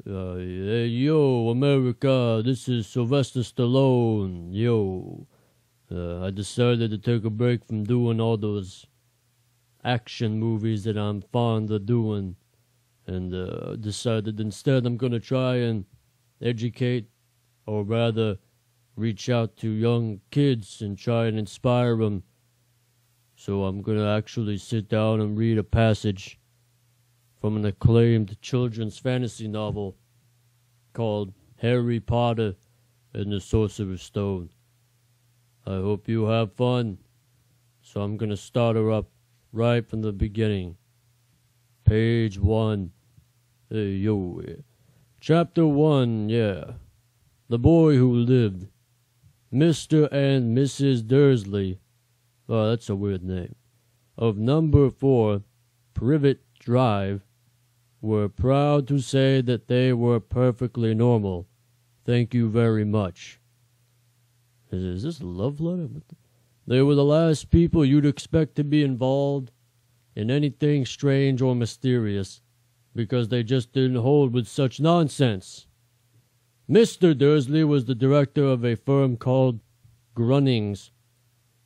Hey, yo, America, this is Sylvester Stallone. Yo, I decided to take a break from doing all those action movies that I'm fond of doing, and decided instead I'm going to try and educate, or rather reach out to young kids and try and inspire them. So I'm going to actually sit down and read a passage from an acclaimed children's fantasy novel called Harry Potter and the Sorcerer's Stone. I hope you have fun. So I'm going to start her up right from the beginning. Page 1. Hey, yo. Chapter 1, yeah. The Boy Who Lived. Mr. and Mrs. Dursley. Oh, that's a weird name. Of number 4, Privet Drive, were proud to say that they were perfectly normal. Thank you very much. Is this a love letter? They were the last people you'd expect to be involved in anything strange or mysterious, because they just didn't hold with such nonsense. Mr. Dursley was the director of a firm called Grunnings,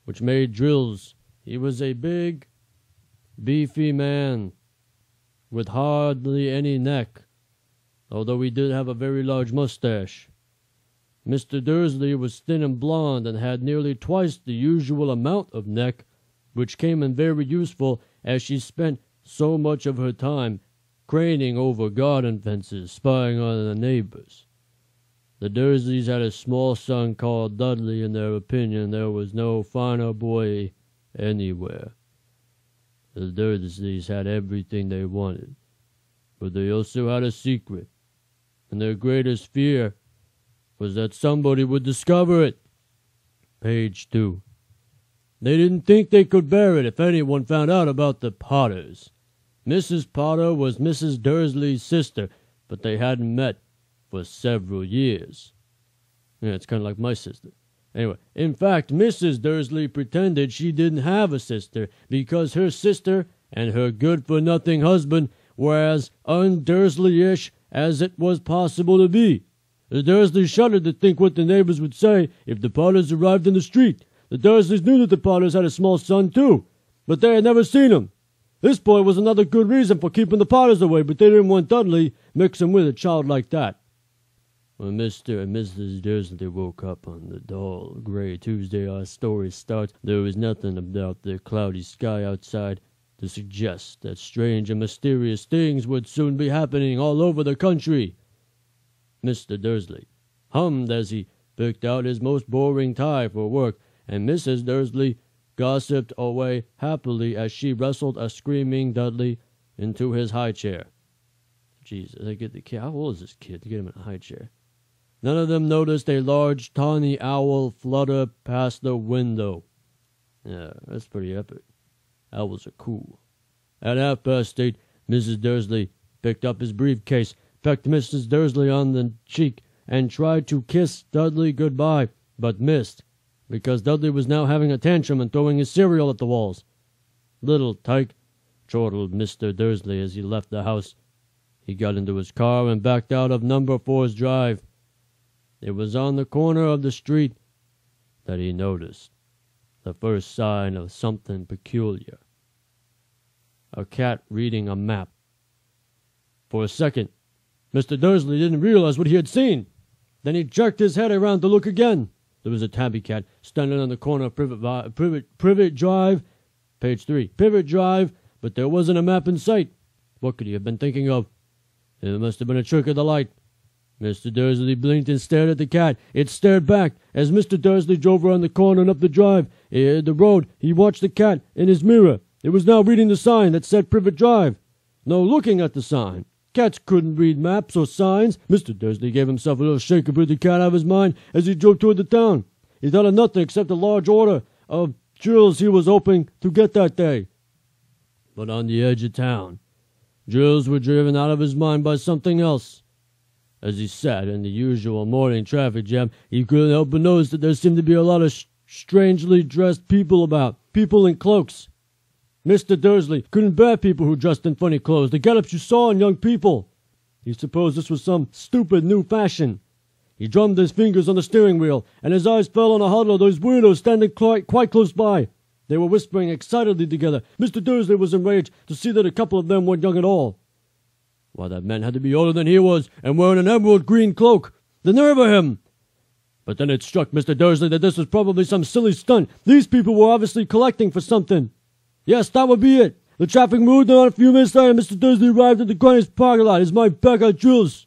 which made drills. He was a big, beefy man with hardly any neck, although he did have a very large mustache. Mr. Dursley was thin and blond and had nearly twice the usual amount of neck, which came in very useful as she spent so much of her time craning over garden fences, spying on the neighbors. The Dursleys had a small son called Dudley. In their opinion, there was no finer boy anywhere. The Dursleys had everything they wanted, but they also had a secret, and their greatest fear was that somebody would discover it. Page 2. They didn't think they could bear it if anyone found out about the Potters. Mrs. Potter was Mrs. Dursley's sister, but they hadn't met for several years. Yeah, it's kind of like my sister. Anyway, in fact, Mrs. Dursley pretended she didn't have a sister because her sister and her good-for-nothing husband were as un-Dursley-ish as it was possible to be. The Dursleys shuddered to think what the neighbors would say if the Potters arrived in the street. The Dursleys knew that the Potters had a small son, too, but they had never seen him. This boy was another good reason for keeping the Potters away, but they didn't want Dudley mixing with a child like that. When Mr. and Mrs. Dursley woke up on the dull, gray Tuesday our story starts, there was nothing about the cloudy sky outside to suggest that strange and mysterious things would soon be happening all over the country. Mr. Dursley hummed as he picked out his most boring tie for work, and Mrs. Dursley gossiped away happily as she wrestled a screaming Dudley into his high chair. Jesus, I get the kid. How old is this kid to get him in a high chair? None of them noticed a large tawny owl flutter past the window. Yeah, that's pretty epic. Owls are cool. At 8:30, Mrs. Dursley picked up his briefcase, pecked Mrs. Dursley on the cheek, and tried to kiss Dudley goodbye, but missed, because Dudley was now having a tantrum and throwing his cereal at the walls. Little tyke, chortled Mr. Dursley as he left the house. He got into his car and backed out of number 4's drive. It was on the corner of the street that he noticed the first sign of something peculiar. A cat reading a map. For a second, Mr. Dursley didn't realize what he had seen. Then he jerked his head around to look again. There was a tabby cat standing on the corner of Privet Drive, page 3, Privet Drive, but there wasn't a map in sight. What could he have been thinking of? It must have been a trick of the light. Mr. Dursley blinked and stared at the cat. It stared back. As Mr. Dursley drove around the corner and up the drive, the road, he watched the cat in his mirror. It was now reading the sign that said Privet Drive. No, looking at the sign. Cats couldn't read maps or signs. Mr. Dursley gave himself a little shake and put the cat out of his mind as he drove toward the town. He thought of nothing except a large order of drills he was hoping to get that day. But on the edge of town, drills were driven out of his mind by something else. As he sat in the usual morning traffic jam, he couldn't help but notice that there seemed to be a lot of strangely dressed people about, people in cloaks. Mr. Dursley couldn't bear people who dressed in funny clothes, the get-ups you saw in young people. He supposed this was some stupid new fashion. He drummed his fingers on the steering wheel, and his eyes fell on a huddle of those weirdos standing quite close by. They were whispering excitedly together. Mr. Dursley was enraged to see that a couple of them weren't young at all. Why, that man had to be older than he was, and wearing an emerald green cloak. The nerve of him! But then it struck Mr. Dursley that this was probably some silly stunt. These people were obviously collecting for something. Yes, that would be it. The traffic moved on. A few minutes later, Mr. Dursley arrived at the Greenwich parking lot. His mind back at drills.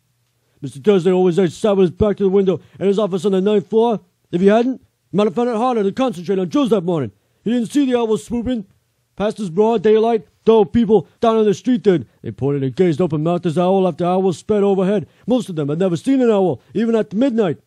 Mr. Dursley always sat with his back to the window in his office on the 9th floor. If he hadn't, he might have found it harder to concentrate on drills that morning. He didn't see the owls swooping past his broad daylight, though people down on the street did. They pointed and gazed open-mouthed as owl after owl sped overhead. Most of them had never seen an owl, even at midnight.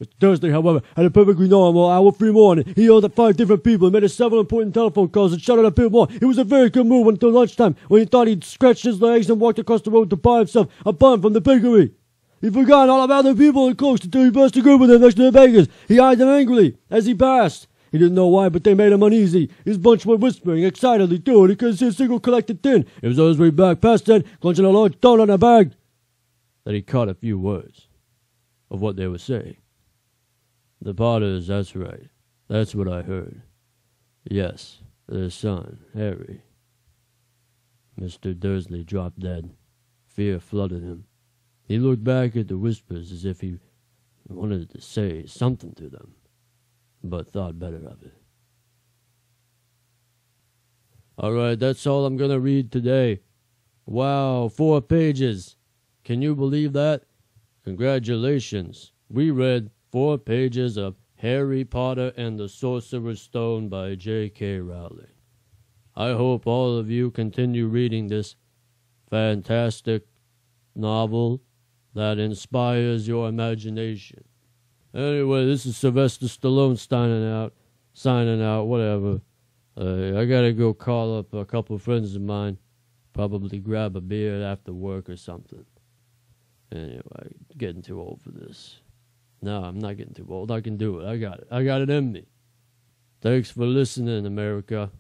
Mr. Dursley, however, had a perfectly normal owl-free morning. He yelled at 5 different people and made several important telephone calls and shouted a bit more. It was a very good move until lunchtime, when he thought he'd stretched his legs and walked across the road to buy himself a bun from the bakery. He forgot all about the people in cloaks until he burst a group with them next to the bakers. He eyed them angrily as he passed. He didn't know why, but they made him uneasy. His bunch were whispering excitedly, too, and he couldn't see a single collected tin. It was on his way back past then, clutching a large donut in a bag, that he caught a few words of what they were saying. The Potters, that's right. That's what I heard. Yes, their son, Harry. Mr. Dursley dropped dead. Fear flooded him. He looked back at the whispers as if he wanted to say something to them, but thought better of it. All right, that's all I'm going to read today. Wow, 4 pages. Can you believe that? Congratulations. We read 4 pages of Harry Potter and the Sorcerer's Stone by J.K. Rowling. I hope all of you continue reading this fantastic novel that inspires your imagination. Anyway, this is Sylvester Stallone signing out, whatever. I gotta go call up a couple of friends of mine, probably grab a beer after work or something. Anyway, getting too old for this. No, I'm not getting too old. I can do it. I got it. I got it in me. Thanks for listening, America.